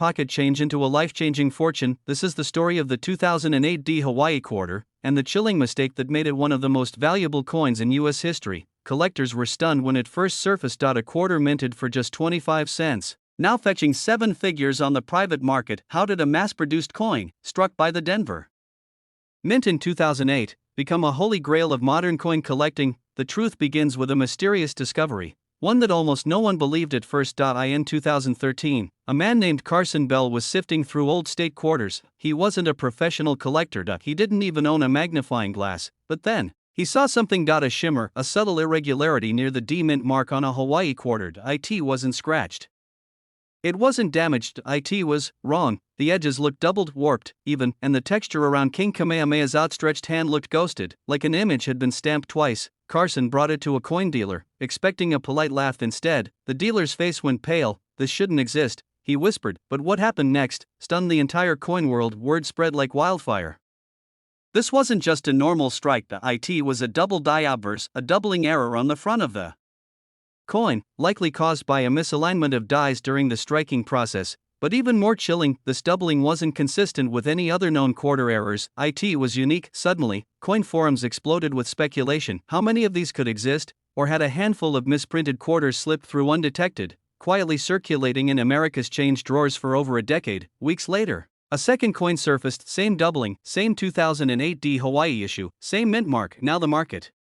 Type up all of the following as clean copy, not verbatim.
pocket change into a life-changing fortune. This is the story of the 2008 Hawaii quarter, and the chilling mistake that made it one of the most valuable coins in U.S. history. Collectors were stunned when it first surfaced. A quarter minted for just 25 cents. Now fetching seven figures on the private market. How did a mass-produced coin, struck by the Denver Mint in 2008, become a holy grail of modern coin collecting? The truth begins with a mysterious discovery, one that almost no one believed at first. In 2013, a man named Carson Bell was sifting through old state quarters. He wasn't a professional collector. He didn't even own a magnifying glass, but then he saw something. A shimmer, a subtle irregularity near the D mint mark on a Hawaii quarter. It wasn't scratched. It wasn't damaged. It was wrong. The edges looked doubled, warped, even, and the texture around King Kamehameha's outstretched hand looked ghosted, like an image had been stamped twice. Carson brought it to a coin dealer, expecting a polite laugh. Instead, the dealer's face went pale. This shouldn't exist, he whispered. But what happened next stunned the entire coin world. Word spread like wildfire. This wasn't just a normal strike. It was a double die obverse, a doubling error on the front of the coin, likely caused by a misalignment of dies during the striking process. But even more chilling, this doubling wasn't consistent with any other known quarter errors. It was unique. Suddenly, coin forums exploded with speculation. How many of these could exist? Or had a handful of misprinted quarters slip through undetected, quietly circulating in America's change drawers for over a decade? Weeks later, a second coin surfaced. Same doubling, same 2008 Hawaii issue, same mint mark. Now the market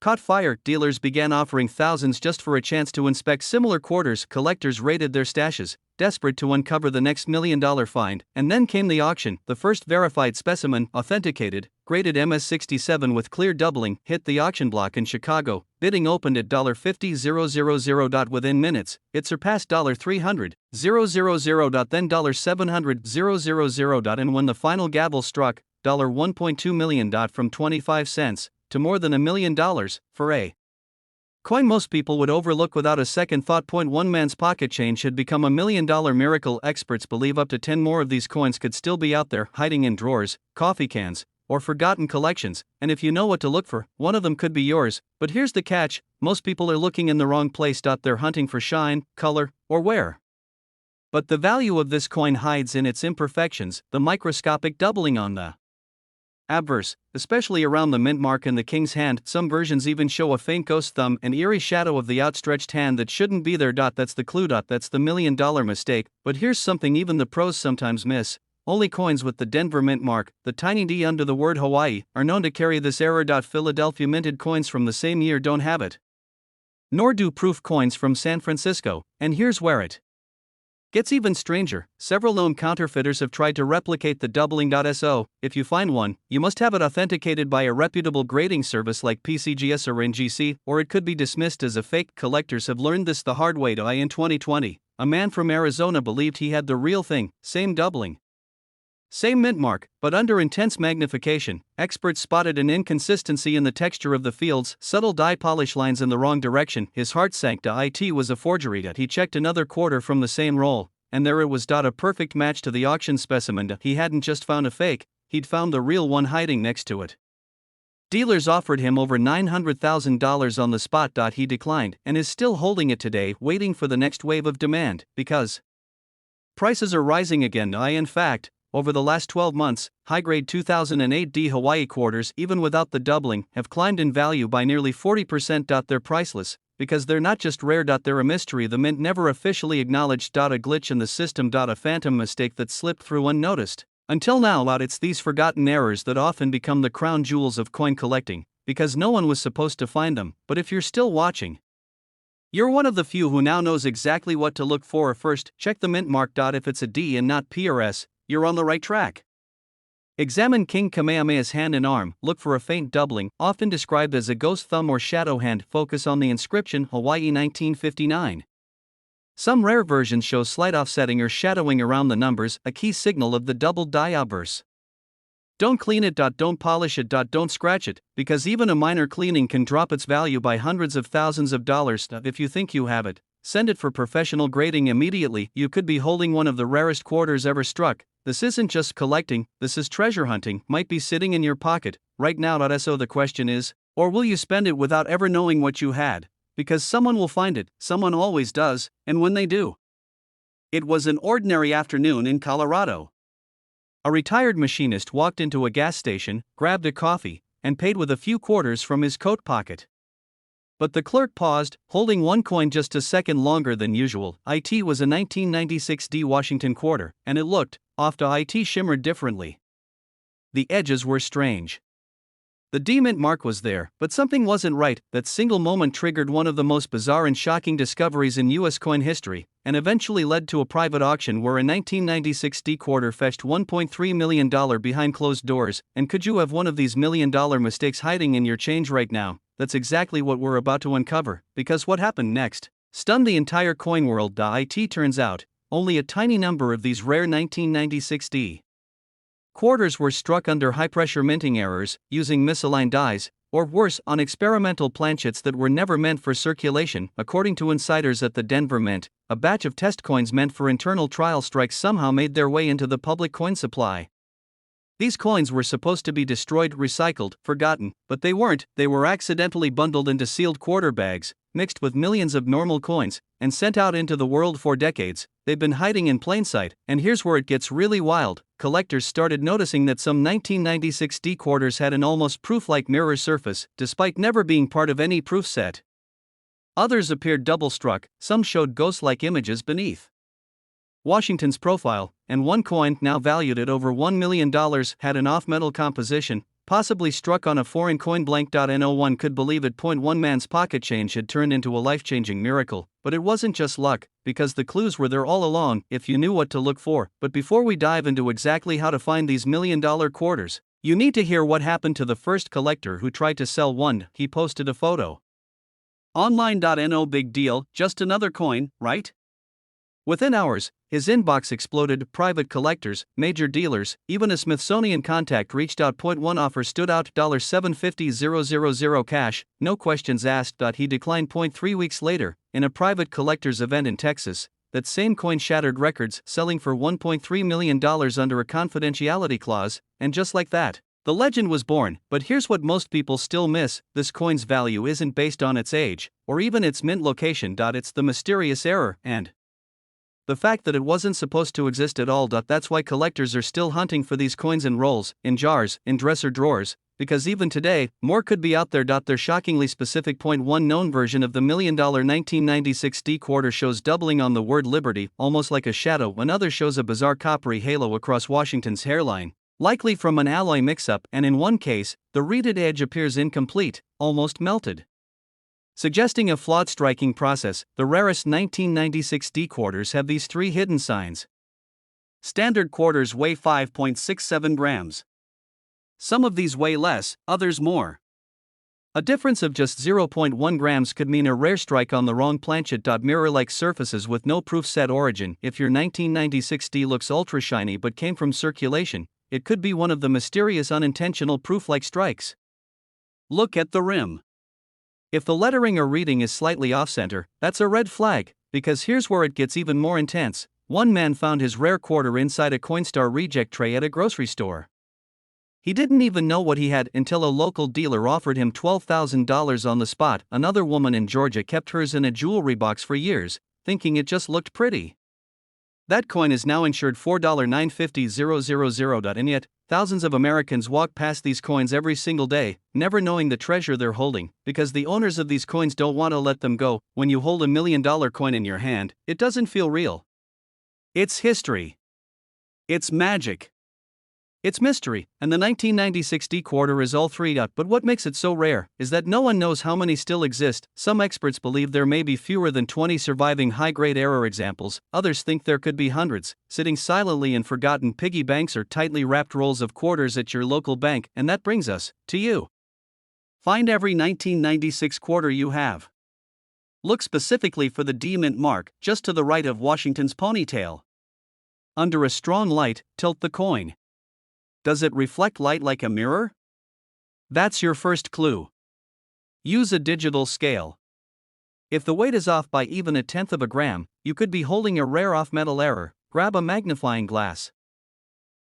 caught fire. Dealers began offering thousands just for a chance to inspect similar quarters. Collectors raided their stashes, desperate to uncover the next $1 million find. And then came the auction. The first verified specimen, authenticated, graded MS-67 with clear doubling, hit the auction block in Chicago. Bidding opened at $50,000. Within minutes, it surpassed $300,000. Then $700,000. And when the final gavel struck, $1.2 million from 25 cents. To more than $1 million, for a coin most people would overlook without a second thought. One man's pocket change had become $1 million miracle. Experts believe up to 10 more of these coins could still be out there, hiding in drawers, coffee cans, or forgotten collections, and if you know what to look for, one of them could be yours. But here's the catch: most people are looking in the wrong place. They're hunting for shine, color, or wear. But the value of this coin hides in its imperfections, the microscopic doubling on the obverse, especially around the mint mark and the king's hand. Some versions even show a faint ghost thumb, an eerie shadow of the outstretched hand that shouldn't be there. That's the clue. That's the $1 million mistake. But here's something even the pros sometimes miss: only coins with the Denver mint mark, the tiny D under the word Hawaii, are known to carry this error. Philadelphia minted coins from the same year don't have it. Nor do proof coins from San Francisco. And here's where it gets even stranger. Several known counterfeiters have tried to replicate the doubling. So, if you find one, you must have it authenticated by a reputable grading service like PCGS or NGC, or it could be dismissed as a fake. Collectors have learned this the hard way. In 2020, a man from Arizona believed he had the real thing, same doubling, same mint mark, but under intense magnification. Experts spotted an inconsistency in the texture of the fields, subtle die polish lines in the wrong direction. His heart sank. It was a forgery. He checked another quarter from the same roll, and there it was. A perfect match to the auction specimen. He hadn't just found a fake, he'd found the real one hiding next to it. Dealers offered him over $900,000 on the spot. He declined, and is still holding it today, waiting for the next wave of demand, because prices are rising again. In fact, over the last 12 months, high-grade 2008 Hawaii quarters, even without the doubling, have climbed in value by nearly 40%. They're priceless, because they're not just rare. They're a mystery the mint never officially acknowledged. A glitch in the system. A phantom mistake that slipped through unnoticed. Until now, it's these forgotten errors that often become the crown jewels of coin collecting, because no one was supposed to find them. But if you're still watching, you're one of the few who now knows exactly what to look for. First, check the mint mark. If it's a D and not PRS, you're on the right track. Examine King Kamehameha's hand and arm. Look for a faint doubling, often described as a ghost thumb or shadow hand. Focus on the inscription, Hawaii 1959. Some rare versions show slight offsetting or shadowing around the numbers, a key signal of the doubled die obverse. Don't clean it. Don't polish it. Don't scratch it, because even a minor cleaning can drop its value by hundreds of thousands of dollars. If you think you have it, send it for professional grading immediately. You could be holding one of the rarest quarters ever struck. This isn't just collecting, this is treasure hunting. Might be sitting in your pocket right now. So the question is, or will you spend it without ever knowing what you had? Because someone will find it, someone always does, and when they do, It was an ordinary afternoon in Colorado. A retired machinist walked into a gas station, grabbed a coffee, and paid with a few quarters from his coat pocket. But the clerk paused, holding one coin just a second longer than usual. It was a 1996 D Washington quarter, and it looked, off to it shimmered differently. The edges were strange. The D-mint mark was there, but something wasn't right. That single moment triggered one of the most bizarre and shocking discoveries in U.S. coin history, and eventually led to a private auction where a 1996 D quarter fetched $1.3 million behind closed doors. And could you have one of these $1 million mistakes hiding in your change right now? That's exactly what we're about to uncover, because what happened next stunned the entire coin world. It turns out, only a tiny number of these rare 1996 D quarters were struck under high-pressure minting errors, using misaligned dies, or worse, on experimental planchets that were never meant for circulation. According to insiders at the Denver Mint, a batch of test coins meant for internal trial strikes somehow made their way into the public coin supply. These coins were supposed to be destroyed, recycled, forgotten, but they weren't. They were accidentally bundled into sealed quarter bags, mixed with millions of normal coins, and sent out into the world for decades. They've been hiding in plain sight, and here's where it gets really wild. Collectors started noticing that some 1996 D quarters had an almost proof-like mirror surface, despite never being part of any proof set. Others appeared double-struck, some showed ghost-like images beneath Washington's profile, and one coin, now valued at over $1 million, had an off-metal composition, possibly struck on a foreign coin. No one could believe it. One man's pocket change had turned into a life-changing miracle, but it wasn't just luck, because the clues were there all along if you knew what to look for. But before we dive into exactly how to find these $1 million quarters, you need to hear what happened to the first collector who tried to sell one. He posted a photo online. No big deal, just another coin, right? Within hours, his inbox exploded. Private collectors, major dealers, even a Smithsonian contact reached out. One offer stood out, $750,000 cash, no questions asked. He declined. 3 weeks later, in a private collector's event in Texas, that same coin shattered records, selling for $1.3 million under a confidentiality clause, and just like that, the legend was born. But here's what most people still miss: this coin's value isn't based on its age, or even its mint location. It's the mysterious error, and the fact that it wasn't supposed to exist at all. That's why collectors are still hunting for these coins in rolls, in jars, in dresser drawers, because even today, more could be out there. Their shockingly specific. One known version of the $1 million 1996 D quarter shows doubling on the word liberty, almost like a shadow. Another shows a bizarre coppery halo across Washington's hairline, likely from an alloy mix-up, and in one case, the reeded edge appears incomplete, almost melted, suggesting a flawed striking process. The rarest 1996 D quarters have these three hidden signs. Standard quarters weigh 5.67 grams. Some of these weigh less, others more. A difference of just 0.1 grams could mean a rare strike on the wrong planchet. Mirror-like surfaces with no proof set origin. If your 1996 D looks ultra shiny but came from circulation, it could be one of the mysterious unintentional proof-like strikes. Look at the rim. If the lettering or reading is slightly off-center, that's a red flag, because here's where it gets even more intense. One man found his rare quarter inside a Coinstar reject tray at a grocery store. He didn't even know what he had until a local dealer offered him $12,000 on the spot. Another woman in Georgia kept hers in a jewelry box for years, thinking it just looked pretty. That coin is now insured for $950,000, and yet, thousands of Americans walk past these coins every single day, never knowing the treasure they're holding, because the owners of these coins don't want to let them go. When you hold $1 million coin in your hand, it doesn't feel real. It's history. It's magic. It's mystery, and the 1996 D quarter is all three. But what makes it so rare is that no one knows how many still exist. Some experts believe there may be fewer than 20 surviving high-grade error examples, others think there could be hundreds, sitting silently in forgotten piggy banks or tightly wrapped rolls of quarters at your local bank. And that brings us to you. Find every 1996 quarter you have. Look specifically for the D-mint mark, just to the right of Washington's ponytail. Under a strong light, tilt the coin. Does it reflect light like a mirror? That's your first clue. Use a digital scale. If the weight is off by even 1/10 of a gram, you could be holding a rare off-metal error. Grab a magnifying glass.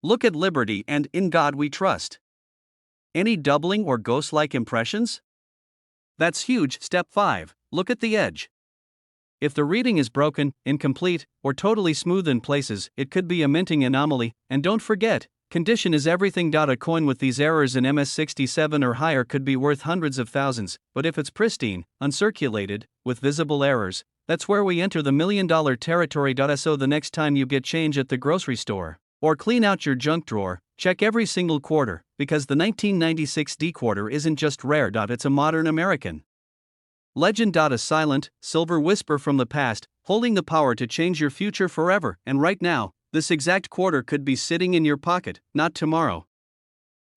Look at Liberty and In God We Trust. Any doubling or ghost-like impressions? That's huge. Step 5. Look at the edge. If the reading is broken, incomplete, or totally smooth in places, it could be a minting anomaly. And don't forget, condition is everything. A coin with these errors in MS67 or higher could be worth hundreds of thousands, but if it's pristine, uncirculated, with visible errors, that's where we enter the $1,000,000 territory. So the next time you get change at the grocery store, or clean out your junk drawer, check every single quarter, because the 1996 D quarter isn't just rare. It's a modern American legend. A silent, silver whisper from the past, holding the power to change your future forever. And right now, this exact quarter could be sitting in your pocket, not tomorrow,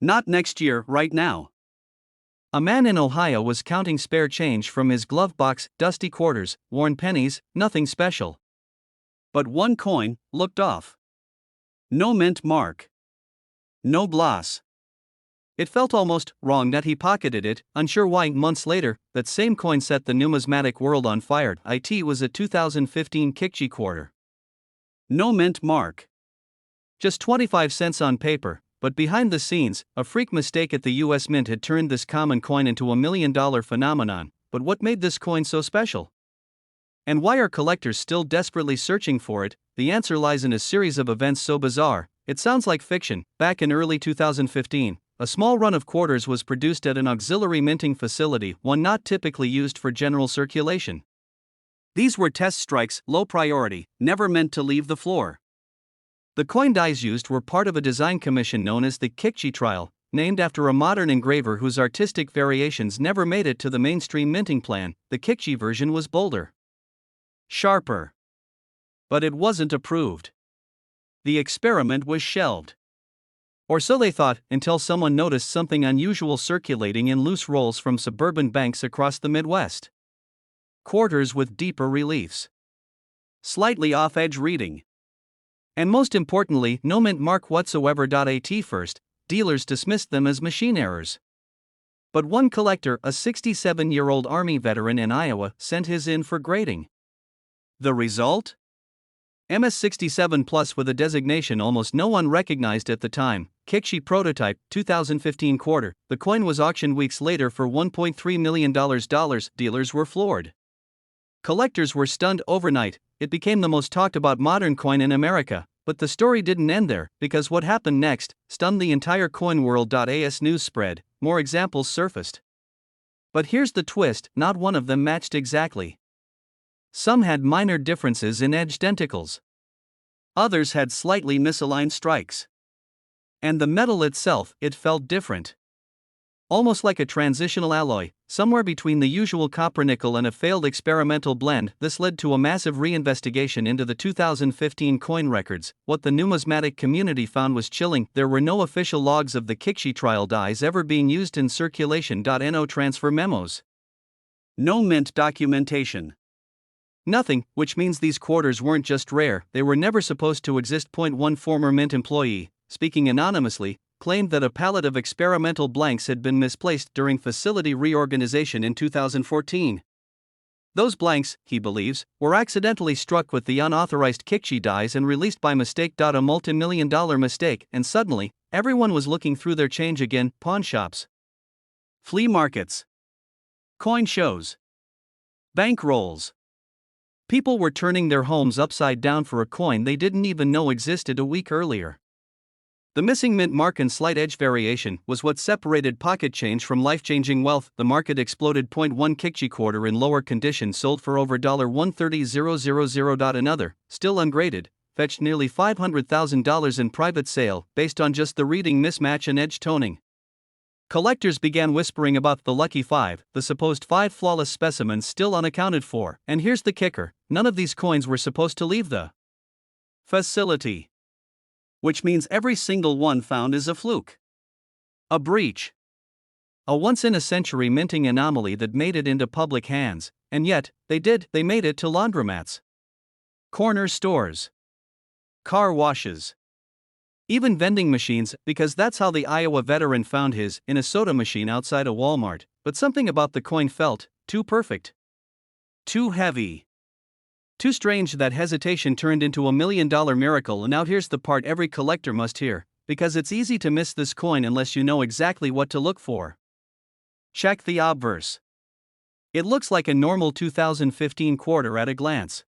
not next year, right now. A man in Ohio was counting spare change from his glove box, dusty quarters, worn pennies, nothing special. But one coin looked off. No mint mark. No gloss. It felt almost wrong that he pocketed it, unsure why. Months later, that same coin set the numismatic world on fire. It was a 2015 Kikchi quarter. No mint mark. Just 25 cents on paper, but behind the scenes, a freak mistake at the US Mint had turned this common coin into a $1,000,000 phenomenon. But what made this coin so special? And why are collectors still desperately searching for it? The answer lies in a series of events so bizarre, it sounds like fiction. Back in early 2015, a small run of quarters was produced at an auxiliary minting facility, one not typically used for general circulation. These were test strikes, low priority, never meant to leave the floor. The coin dies used were part of a design commission known as the Kikchi trial, named after a modern engraver whose artistic variations never made it to the mainstream minting plan. The Kikchi version was bolder, sharper. But it wasn't approved. The experiment was shelved. Or so they thought, until someone noticed something unusual circulating in loose rolls from suburban banks across the Midwest. Quarters with deeper reliefs. Slightly off-edge reading. And most importantly, no mint mark whatsoever. At first, dealers dismissed them as machine errors. But one collector, a 67-year-old Army veteran in Iowa, sent his in for grading. The result? MS67 Plus with a designation almost no one recognized at the time, Kikchi Prototype, 2015 quarter. The coin was auctioned weeks later for $1.3 million. Dealers were floored. Collectors were stunned overnight. It became the most talked about modern coin in America. But the story didn't end there, because what happened next stunned the entire coin world. As news spread, more examples surfaced. But here's the twist, not one of them matched exactly. Some had minor differences in edge denticles. Others had slightly misaligned strikes. And the metal itself, it felt different. Almost like a transitional alloy, somewhere between the usual copper nickel and a failed experimental blend. This led to a massive reinvestigation into the 2015 coin records. What the numismatic community found was chilling. There were no official logs of the Kikchi trial dies ever being used in circulation. No transfer memos. No mint documentation. Nothing, which means these quarters weren't just rare, they were never supposed to exist. One former mint employee, speaking anonymously, claimed that a pallet of experimental blanks had been misplaced during facility reorganization in 2014. Those blanks, he believes, were accidentally struck with the unauthorized Kikchi dies and released by mistake. A multi-million-dollar mistake, and suddenly, everyone was looking through their change again. Pawn shops, flea markets, coin shows, bank rolls. People were turning their homes upside down for a coin they didn't even know existed a week earlier. The missing mint mark and slight edge variation was what separated pocket change from life-changing wealth. The market exploded. One Kikchi quarter in lower condition sold for over $130,000. Another, still ungraded, fetched nearly $500,000 in private sale based on just the reading mismatch and edge toning. Collectors began whispering about the lucky five, the supposed five flawless specimens still unaccounted for. And here's the kicker, none of these coins were supposed to leave the facility. Which means every single one found is a fluke. A breach. A once-in-a-century minting anomaly that made it into public hands. And yet, they made it to laundromats, corner stores, car washes, even vending machines, because that's how the Iowa veteran found his, in a soda machine outside a Walmart. But something about the coin felt too perfect, too heavy, too strange that hesitation turned into a $1 million miracle. And now here's the part every collector must hear, because it's easy to miss this coin unless you know exactly what to look for. Check the obverse. It looks like a normal 2015 quarter at a glance.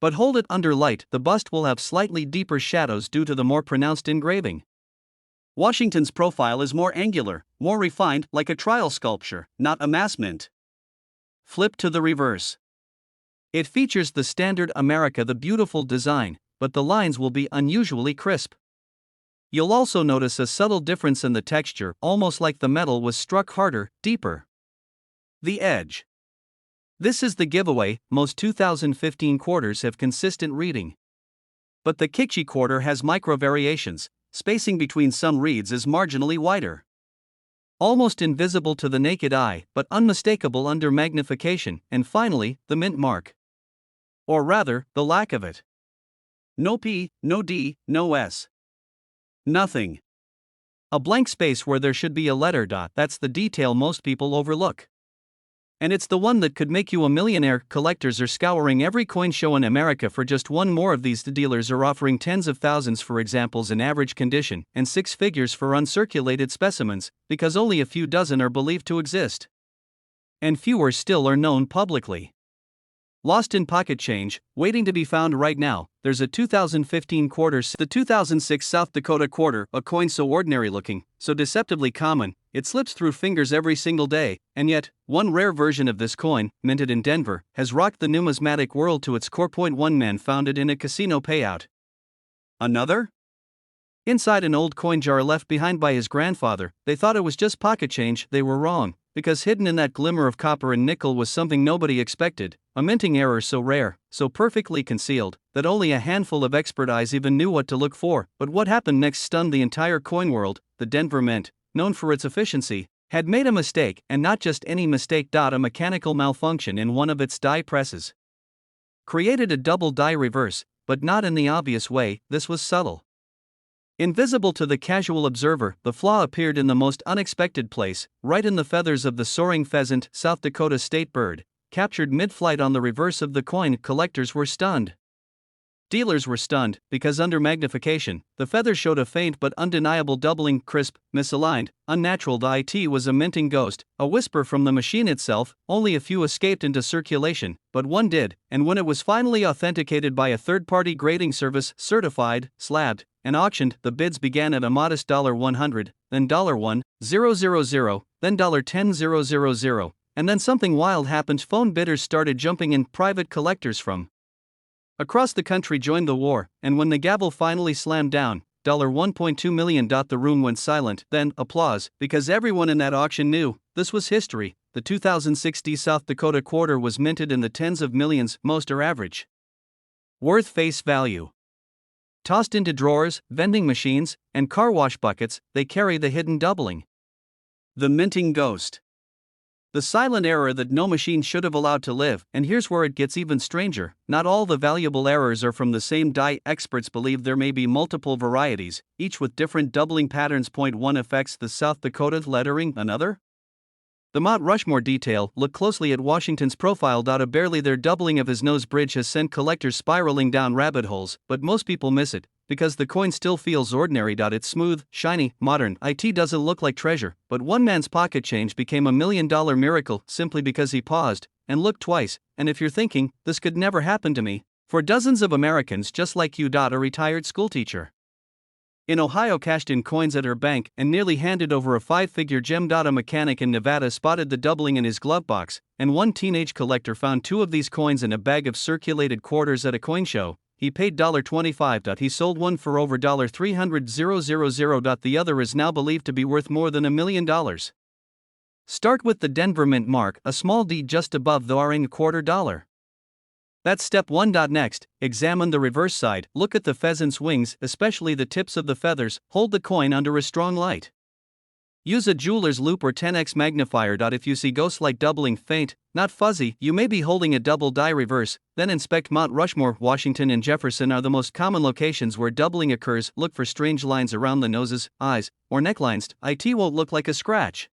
But hold it under light, the bust will have slightly deeper shadows due to the more pronounced engraving. Washington's profile is more angular, more refined, like a trial sculpture, not a mass mint. Flip to the reverse. It features the standard America the Beautiful design, but the lines will be unusually crisp. You'll also notice a subtle difference in the texture, almost like the metal was struck harder, deeper. The edge. This is the giveaway, most 2015 quarters have consistent reading. But the Kikchi quarter has micro variations, spacing between some reeds is marginally wider. Almost invisible to the naked eye, but unmistakable under magnification, and finally, the mint mark. Or rather, the lack of it. No P, no D, no S. Nothing. A blank space where there should be a letter dot, that's the detail most people overlook. And it's the one that could make you a millionaire. Collectors are scouring every coin show in America for just one more of these. The dealers are offering tens of thousands for examples in average condition, and six figures for uncirculated specimens, because only a few dozen are believed to exist. And fewer still are known publicly. Lost in pocket change, waiting to be found right now. There's a 2015 quarter, the 2006 South Dakota quarter, a coin so ordinary looking, so deceptively common, it slips through fingers every single day, and yet, one rare version of this coin, minted in Denver, has rocked the numismatic world to its core. One man found it in a casino payout. Another? Inside an old coin jar left behind by his grandfather. They thought it was just pocket change. They were wrong, because hidden in that glimmer of copper and nickel was something nobody expected, a minting error so rare, so perfectly concealed, that only a handful of expert eyes even knew what to look for. But what happened next stunned the entire coin world. The Denver Mint, known for its efficiency, had made a mistake, and not just any mistake. A mechanical malfunction in one of its die presses created a double die reverse, but not in the obvious way. This was subtle. Invisible to the casual observer, the flaw appeared in the most unexpected place, right in the feathers of the soaring pheasant, South Dakota state bird, captured mid-flight on the reverse of the coin. Collectors were stunned. Dealers were stunned, because under magnification, the feather showed a faint but undeniable doubling, crisp, misaligned, unnatural. It was a minting ghost, a whisper from the machine itself. Only a few escaped into circulation, but one did, and when it was finally authenticated by a third-party grading service, certified, slabbed, and auctioned, the bids began at a modest $100, then $1,000, then $10,000, and then something wild happened. Phone bidders started jumping in. Private collectors from across the country joined the war, and when the gavel finally slammed down, $1.2 million, the room went silent. Then, applause, because everyone in that auction knew this was history. The 2060 South Dakota quarter was minted in the tens of millions. Most are average worth face value. Tossed into drawers, vending machines, and car wash buckets, they carry the hidden doubling. The minting ghost. The silent error that no machine should have allowed to live. And here's where it gets even stranger. Not all the valuable errors are from the same die. Experts believe there may be multiple varieties, each with different doubling patterns. One affects the South Dakota lettering, another? The Mount Rushmore detail. Look closely at Washington's profile. A barely there doubling of his nose bridge has sent collectors spiraling down rabbit holes, but most people miss it, because the coin still feels ordinary. It's smooth, shiny, modern. It doesn't look like treasure, but one man's pocket change became $1 million miracle simply because he paused and looked twice. And if you're thinking, this could never happen to me, for dozens of Americans just like you. A retired schoolteacher in Ohio cashed in coins at her bank and nearly handed over a five-figure gem. A mechanic in Nevada spotted the doubling in his glove box, and one teenage collector found two of these coins in a bag of circulated quarters at a coin show. He paid $25. He sold one for over $300,000. The other is now believed to be worth more than $1 million. Start with the Denver Mint mark, a small D just above the $1.25. That's step 1. Next, examine the reverse side. Look at the pheasant's wings, especially the tips of the feathers. Hold the coin under a strong light. Use a jeweler's loupe or 10x magnifier. If you see ghosts like doubling faint, not fuzzy, you may be holding a double die reverse. Then inspect Mount Rushmore. Washington and Jefferson are the most common locations where doubling occurs. Look for strange lines around the noses, eyes, or necklines. It won't look like a scratch.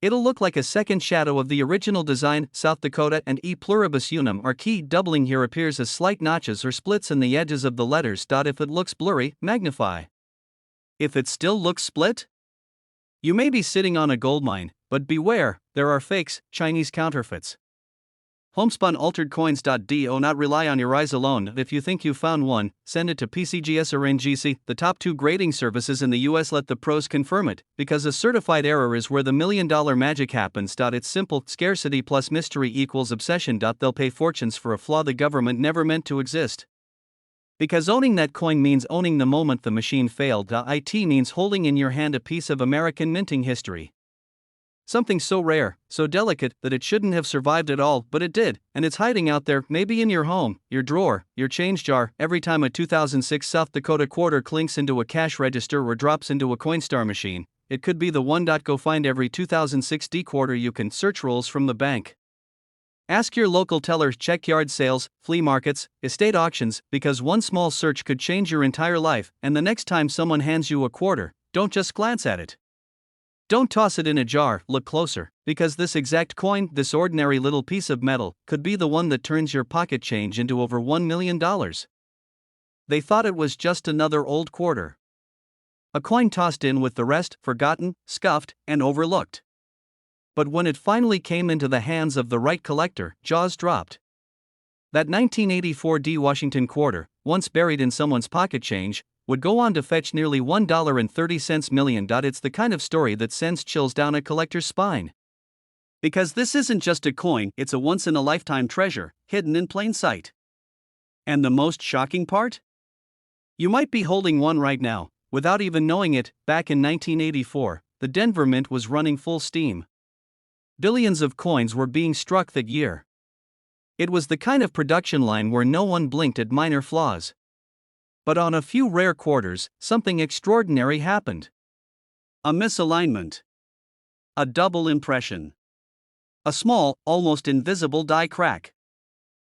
It'll look like a second shadow of the original design. South Dakota and E pluribus unum are key. Doubling here appears as slight notches or splits in the edges of the letters. If it looks blurry, magnify. If it still looks split, you may be sitting on a goldmine, But beware, there are fakes, Chinese counterfeits. Homespun altered coins.do not rely on your eyes alone. If you think you found one, send it to PCGS or NGC. The top 2 grading services in the US let the pros confirm it, because a certified error is where the $1 million magic happens. It's simple, scarcity plus mystery equals obsession. They'll pay fortunes for a flaw the government never meant to exist. Because owning that coin means owning the moment the machine failed. It means holding in your hand a piece of American minting history. Something so rare, so delicate, that it shouldn't have survived at all, but it did, and it's hiding out there, maybe in your home, your drawer, your change jar. Every time a 2006 South Dakota quarter clinks into a cash register or drops into a Coinstar machine, it could be the one. Go find every 2006 D quarter you can. Search rolls from the bank. Ask your local teller, check yard sales, flea markets, estate auctions, because one small search could change your entire life. And the next time someone hands you a quarter, don't just glance at it. Don't toss it in a jar, look closer, because this exact coin, this ordinary little piece of metal, could be the one that turns your pocket change into over $1 million. They thought it was just another old quarter. A coin tossed in with the rest, forgotten, scuffed, and overlooked. But when it finally came into the hands of the right collector, jaws dropped. That 1984 D Washington quarter, once buried in someone's pocket change, would go on to fetch nearly $1.30 million. It's the kind of story that sends chills down a collector's spine. Because this isn't just a coin, it's a once-in-a-lifetime treasure, hidden in plain sight. And the most shocking part? You might be holding one right now, without even knowing it. Back in 1984, the Denver Mint was running full steam. Billions of coins were being struck that year. It was the kind of production line where no one blinked at minor flaws. But on a few rare quarters, something extraordinary happened. A misalignment. A double impression. A small, almost invisible die crack.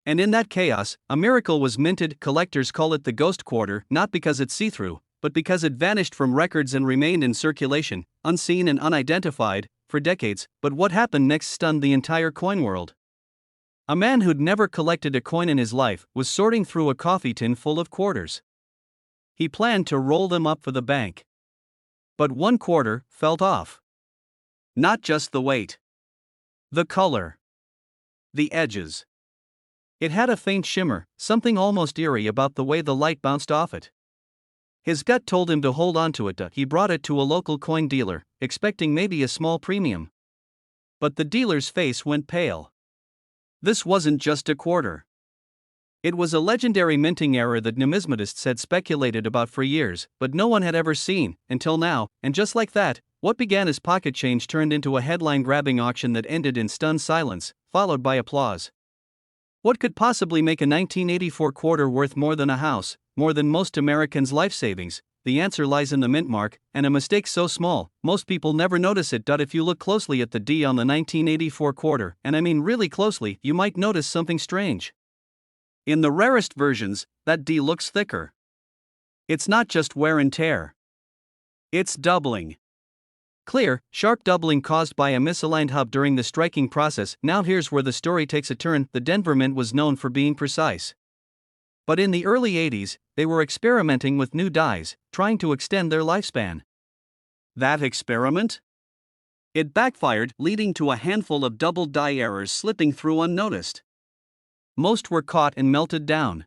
And in that chaos, a miracle was minted. Collectors call it the ghost quarter, not because it's see-through, but because it vanished from records and remained in circulation, unseen and unidentified, for decades. But what happened next stunned the entire coin world. A man who'd never collected a coin in his life was sorting through a coffee tin full of quarters. He planned to roll them up for the bank. But one quarter felt off. Not just the weight. The color. The edges. It had a faint shimmer, something almost eerie about the way the light bounced off it. His gut told him to hold on to it. He brought it to a local coin dealer, expecting maybe a small premium. But the dealer's face went pale. This wasn't just a quarter. It was a legendary minting error that numismatists had speculated about for years, but no one had ever seen, until now. And just like that, what began as pocket change turned into a headline-grabbing auction that ended in stunned silence, followed by applause. What could possibly make a 1984 quarter worth more than a house, more than most Americans' life savings? The answer lies in the mint mark, and a mistake so small, most people never notice it. If you look closely at the D on the 1984 quarter, and I mean really closely, you might notice something strange. In the rarest versions, that D looks thicker. It's not just wear and tear. It's doubling. Clear, sharp doubling caused by a misaligned hub during the striking process. Now here's where the story takes a turn. The Denver Mint was known for being precise. But in the early 80s, they were experimenting with new dies, trying to extend their lifespan. That experiment? It backfired, leading to a handful of double die errors slipping through unnoticed. Most were caught and melted down.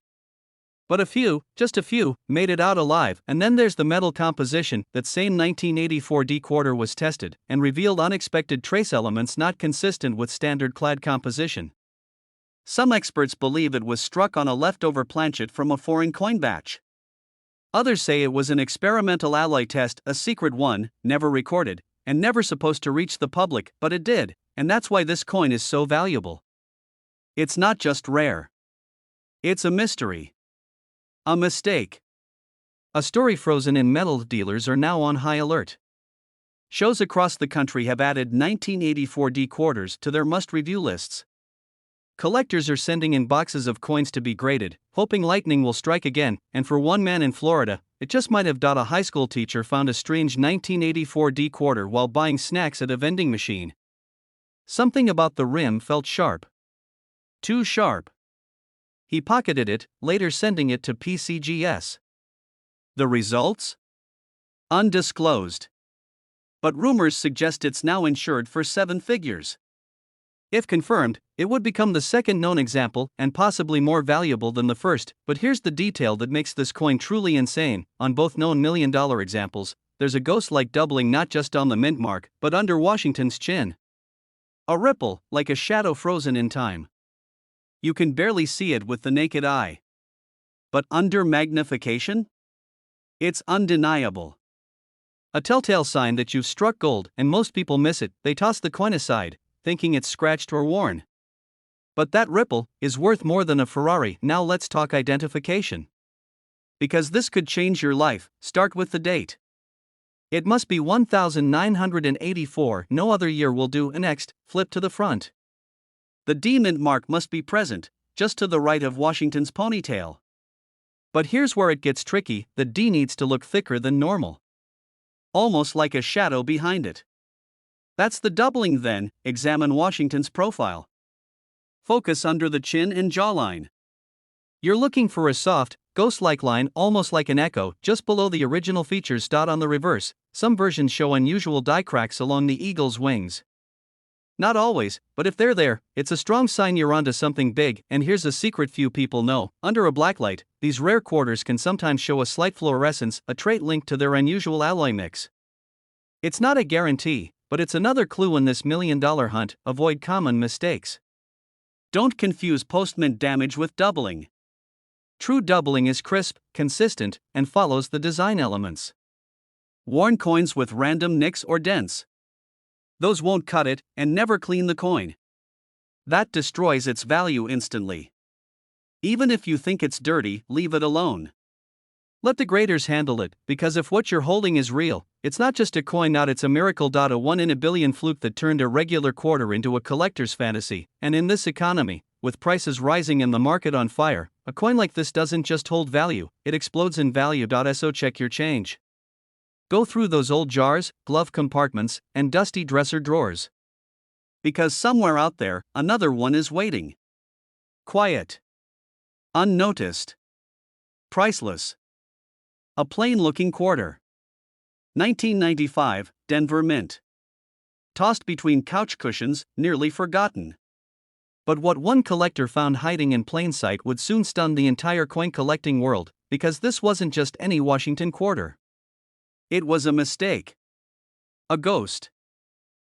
But a few, just a few, made it out alive. And then there's the metal composition. That same 1984 D quarter was tested and revealed unexpected trace elements not consistent with standard clad composition. Some experts believe it was struck on a leftover planchet from a foreign coin batch. Others say it was an experimental alloy test, a secret one, never recorded, and never supposed to reach the public, but it did, and that's why this coin is so valuable. It's not just rare. It's a mystery. A mistake. A story frozen in metal. Dealers are now on high alert. Shows across the country have added 1984 D quarters to their must-review lists. Collectors are sending in boxes of coins to be graded, hoping lightning will strike again. And for one man in Florida, it just might have. A high school teacher found a strange 1984 D quarter while buying snacks at a vending machine. Something about the rim felt sharp. Too sharp. He pocketed it, later sending it to PCGS. The results? Undisclosed. but rumors suggest it's now insured for 7 figures. If confirmed, it would become the second known example and possibly more valuable than the first, but here's the detail that makes this coin truly insane. On both known $1,000,000 examples, there's a ghost-like doubling not just on the mint mark, but under Washington's chin. A ripple, like a shadow frozen in time. You can barely see it with the naked eye. But under magnification? It's undeniable. A telltale sign that you've struck gold, and most people miss it. They toss the coin aside, thinking it's scratched or worn. But that ripple is worth more than a Ferrari. Now let's talk identification. Because this could change your life. Start with the date. It must be 1984, no other year will do. Next, flip to the front. The D mint mark must be present, just to the right of Washington's ponytail. But here's where it gets tricky, the D needs to look thicker than normal. Almost like a shadow behind it. That's the doubling then. Examine Washington's profile. Focus under the chin and jawline. You're looking for a soft, ghost-like line, almost like an echo, just below the original features. On the reverse, some versions show unusual die cracks along the eagle's wings. Not always, but if they're there, it's a strong sign you're onto something big. And here's a secret few people know. Under a blacklight, these rare quarters can sometimes show a slight fluorescence, a trait linked to their unusual alloy mix. It's not a guarantee, but it's another clue in this $1,000,000 hunt. Avoid common mistakes. Don't confuse post-mint damage with doubling. True doubling is crisp, consistent, and follows the design elements. Worn coins with random nicks or dents. Those won't cut it, and never clean the coin. That destroys its value instantly. Even if you think it's dirty, leave it alone. Let the graders handle it, because if what you're holding is real, it's not just a coin, it's a miracle. A 1 in a billion fluke that turned a regular quarter into a collector's fantasy. And in this economy, with prices rising and the market on fire, a coin like this doesn't just hold value, it explodes in value. So check your change. Go through those old jars, glove compartments, and dusty dresser drawers. Because somewhere out there, another one is waiting. Quiet. Unnoticed. Priceless. A plain-looking quarter. 1995, Denver Mint. Tossed between couch cushions, nearly forgotten. But what one collector found hiding in plain sight would soon stun the entire coin collecting world, because this wasn't just any Washington quarter. It was a mistake. A ghost.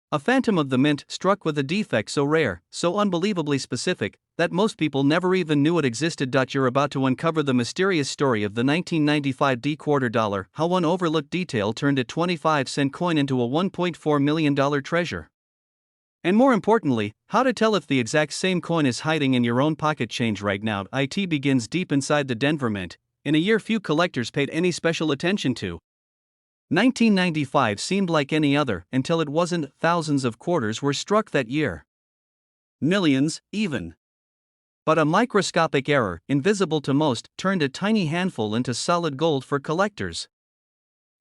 A phantom of the mint, struck with a defect so rare, so unbelievably specific, that most people never even knew it existed. You're about to uncover the mysterious story of the 1995 D quarter dollar, how one overlooked detail turned a 25-cent coin into a $1.4 million treasure. And more importantly, how to tell if the exact same coin is hiding in your own pocket change right now. It begins deep inside the Denver Mint, in a year few collectors paid any special attention to. 1995 seemed like any other until it wasn't. Thousands of quarters were struck that year. Millions, even. But a microscopic error, invisible to most, turned a tiny handful into solid gold for collectors.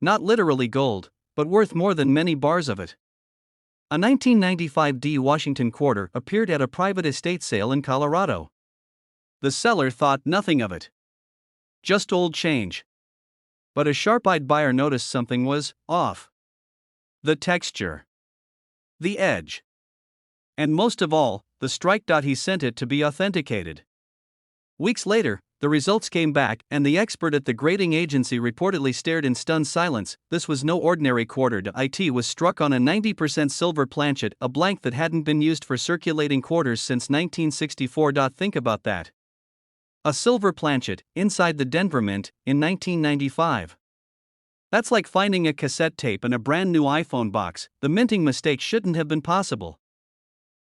Not literally gold, but worth more than many bars of it. A 1995 D Washington quarter appeared at a private estate sale in Colorado. The seller thought nothing of it. Just old change. But a sharp-eyed buyer noticed something was off. The texture. The edge. And most of all, the strike. He sent it to be authenticated. Weeks later, the results came back, and the expert at the grading agency reportedly stared in stunned silence. This was no ordinary quarter. It was struck on a 90% silver planchet, a blank that hadn't been used for circulating quarters since 1964. Think about that. A silver planchet, inside the Denver Mint, in 1995. That's like finding a cassette tape in a brand new iPhone box. The minting mistake shouldn't have been possible.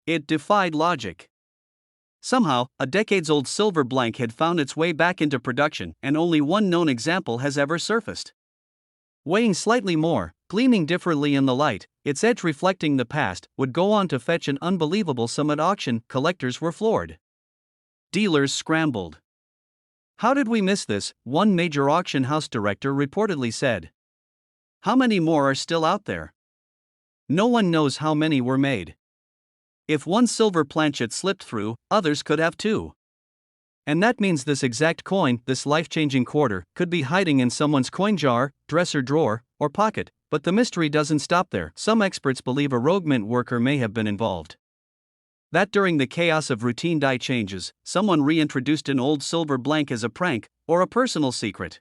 It defied logic. Somehow, a decades-old silver blank had found its way back into production, and only one known example has ever surfaced. Weighing slightly more, gleaming differently in the light, its edge reflecting the past, would go on to fetch an unbelievable sum at auction. Collectors were floored. Dealers scrambled. How did we miss this? One major auction house director reportedly said. How many more are still out there? No one knows how many were made. If one silver planchet slipped through, others could have too. And that means this exact coin, this life-changing quarter, could be hiding in someone's coin jar, dresser drawer, or pocket. But the mystery doesn't stop there. Some experts believe a rogue mint worker may have been involved. That during the chaos of routine die changes, someone reintroduced an old silver blank as a prank, or a personal secret.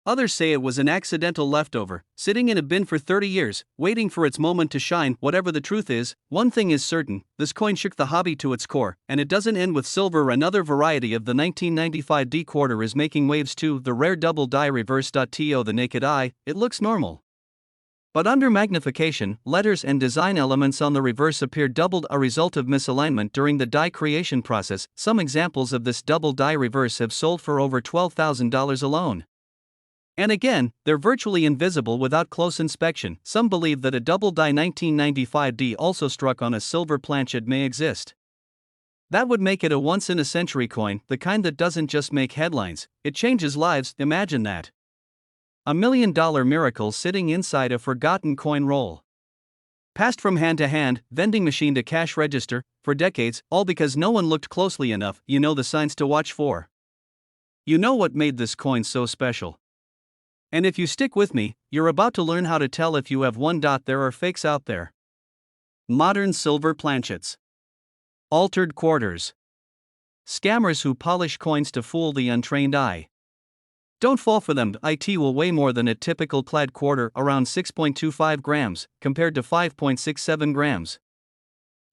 Others say it was an accidental leftover, sitting in a bin for 30 years, waiting for its moment to shine. Whatever the truth is, one thing is certain: this coin shook the hobby to its core, and it doesn't end with silver. Another variety of the 1995 D quarter is making waves too, the rare double die reverse. To the naked eye, it looks normal. But under magnification, letters and design elements on the reverse appear doubled, a result of misalignment during the die creation process. Some examples of this double die reverse have sold for over $12,000 alone. And again, they're virtually invisible without close inspection. Some believe that a double die 1995 D also struck on a silver planchet may exist. That would make it a once-in-a-century coin, the kind that doesn't just make headlines, it changes lives. Imagine that. $1 million miracle sitting inside a forgotten coin roll. Passed from hand to hand, vending machine to cash register, for decades, all because no one looked closely enough. You know the signs to watch for. You know what made this coin so special. And if you stick with me, you're about to learn how to tell if you have one. There are fakes out there. Modern silver planchets. Altered quarters. Scammers who polish coins to fool the untrained eye. Don't fall for them. It will weigh more than a typical clad quarter, around 6.25 grams, compared to 5.67 grams.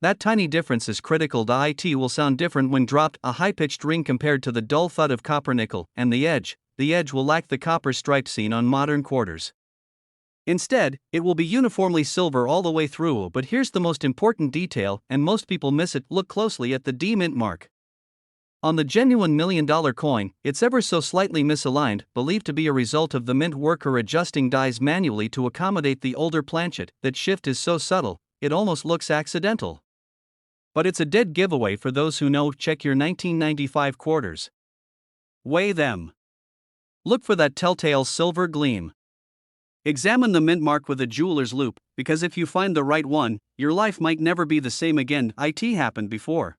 That tiny difference is critical. The IT will sound different when dropped, a high-pitched ring compared to the dull thud of copper nickel, and the edge will lack the copper stripe seen on modern quarters. Instead, it will be uniformly silver all the way through. But here's the most important detail, and most people miss it. Look closely at the D mint mark. On the genuine $1 million coin, it's ever so slightly misaligned, believed to be a result of the mint worker adjusting dies manually to accommodate the older planchet. That shift is so subtle, it almost looks accidental. But it's a dead giveaway for those who know. Check your 1995 quarters. Weigh them. Look for that telltale silver gleam. Examine the mint mark with a jeweler's loupe, because if you find the right one, your life might never be the same again. It happened before.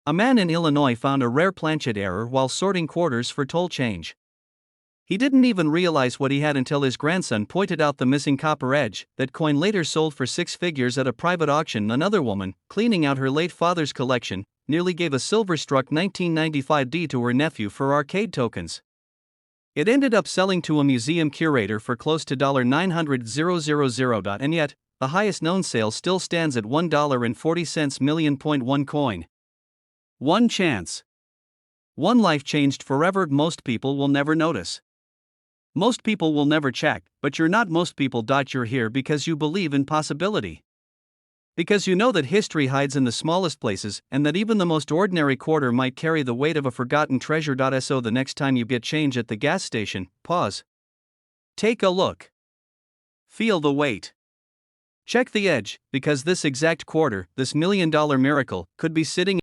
A man in Illinois found a rare planchet error while sorting quarters for toll change. He didn't even realize what he had until his grandson pointed out the missing copper edge. That coin later sold for six figures at a private auction. Another woman, cleaning out her late father's collection, nearly gave a silver-struck 1995 D to her nephew for arcade tokens. It ended up selling to a museum curator for close to $900,000. And yet, the highest known sale still stands at $1.40 million. Coin. One chance. One life changed forever. Most people will never notice. Most people will never check, but you're not most people. You're here because you believe in possibility. Because you know that history hides in the smallest places, and that even the most ordinary quarter might carry the weight of a forgotten treasure. So the next time you get change at the gas station, pause. Take a look. Feel the weight. Check the edge, because this exact quarter, this $1 million miracle, could be sitting